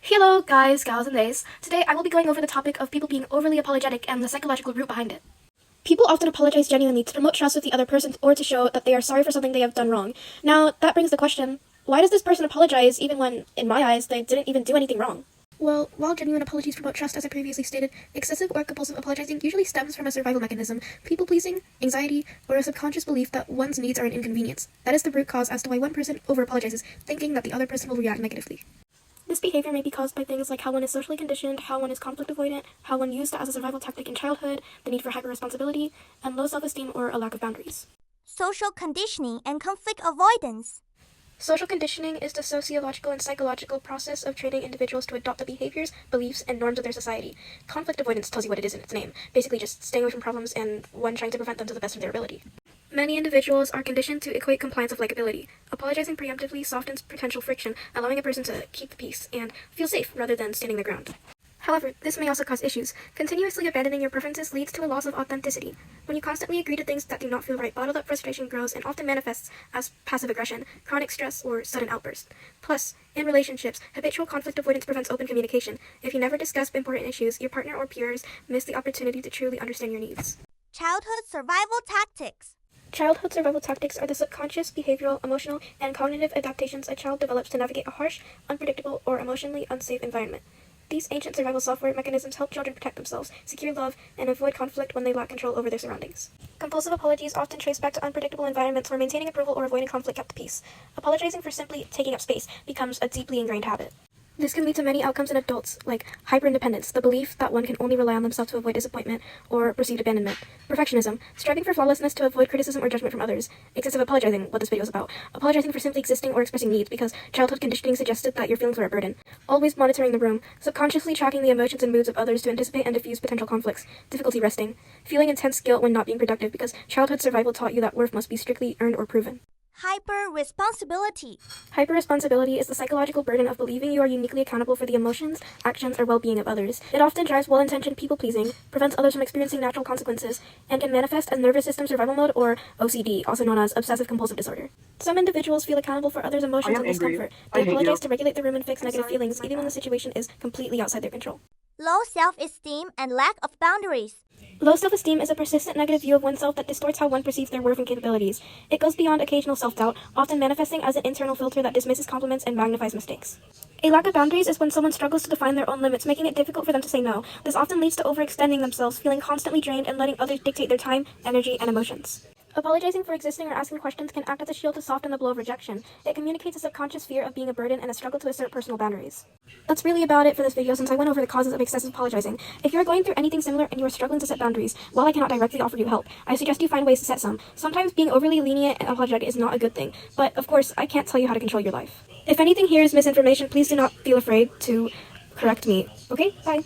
Hello guys, gals, and theys. Today I will be going over the topic of people being overly apologetic and the psychological root behind it. People often apologize genuinely to promote trust with the other person or to show that they are sorry for something they have done wrong. Now, that brings the question, why does this person apologize even when, in my eyes, they didn't even do anything wrong? Well, while genuine apologies promote trust, as I previously stated, excessive or compulsive apologizing usually stems from a survival mechanism, people-pleasing, anxiety, or a subconscious belief that one's needs are an inconvenience. That is the root cause as to why one person over-apologizes, thinking that the other person will react negatively. This behavior may be caused by things like how one is socially conditioned, how one is conflict avoidant, how one used it as a survival tactic in childhood, the need for hyper-responsibility, and low self-esteem or a lack of boundaries. Social conditioning and conflict avoidance. Social conditioning is the sociological and psychological process of training individuals to adopt the behaviors, beliefs, and norms of their society. Conflict avoidance tells you what it is in its name, basically just staying away from problems and one trying to prevent them to the best of their ability. Many individuals are conditioned to equate compliance with likability. Apologizing preemptively softens potential friction, allowing a person to keep the peace and feel safe rather than standing their ground. However, this may also cause issues. Continuously abandoning your preferences leads to a loss of authenticity. When you constantly agree to things that do not feel right, bottled up frustration grows and often manifests as passive aggression, chronic stress, or sudden outbursts. Plus, in relationships, habitual conflict avoidance prevents open communication. If you never discuss important issues, your partner or peers miss the opportunity to truly understand your needs. Childhood survival tactics. Childhood survival tactics are the subconscious, behavioral, emotional, and cognitive adaptations a child develops to navigate a harsh, unpredictable, or emotionally unsafe environment. These ancient survival software mechanisms help children protect themselves, secure love, and avoid conflict when they lack control over their surroundings. Compulsive apologies often trace back to unpredictable environments where maintaining approval or avoiding conflict kept the peace. Apologizing for simply taking up space becomes a deeply ingrained habit. This can lead to many outcomes in adults, like hyperindependence, the belief that one can only rely on themselves to avoid disappointment or perceived abandonment. Perfectionism, striving for flawlessness to avoid criticism or judgment from others. Excessive apologizing, what this video is about. Apologizing for simply existing or expressing needs because childhood conditioning suggested that your feelings were a burden. Always monitoring the room, subconsciously tracking the emotions and moods of others to anticipate and diffuse potential conflicts. Difficulty resting. Feeling intense guilt when not being productive because childhood survival taught you that worth must be strictly earned or proven. Hyper-responsibility. Hyper-responsibility is the psychological burden of believing you are uniquely accountable for the emotions, actions, or well-being of others. It often drives well-intentioned people-pleasing, prevents others from experiencing natural consequences, and can manifest as nervous system survival mode or OCD, also known as obsessive-compulsive disorder. Some individuals feel accountable for others' emotions and discomfort. They apologize to regulate the room and fix negative feelings, even when the situation is completely outside their control. Low self-esteem and lack of boundaries. Low self-esteem is a persistent negative view of oneself that distorts how one perceives their worth and capabilities. It goes beyond occasional self-doubt, often manifesting as an internal filter that dismisses compliments and magnifies mistakes. A lack of boundaries is when someone struggles to define their own limits, making it difficult for them to say no. This often leads to overextending themselves, feeling constantly drained, and letting others dictate their time, energy, and emotions. Apologizing for existing or asking questions can act as a shield to soften the blow of rejection. It communicates a subconscious fear of being a burden and a struggle to assert personal boundaries. That's really about it for this video since I went over the causes of excessive apologizing. If you are going through anything similar and you are struggling to set boundaries, while I cannot directly offer you help, I suggest you find ways to set some. Sometimes being overly lenient and apologetic is not a good thing, but of course, I can't tell you how to control your life. If anything here is misinformation, please do not feel afraid to correct me. Okay? Bye.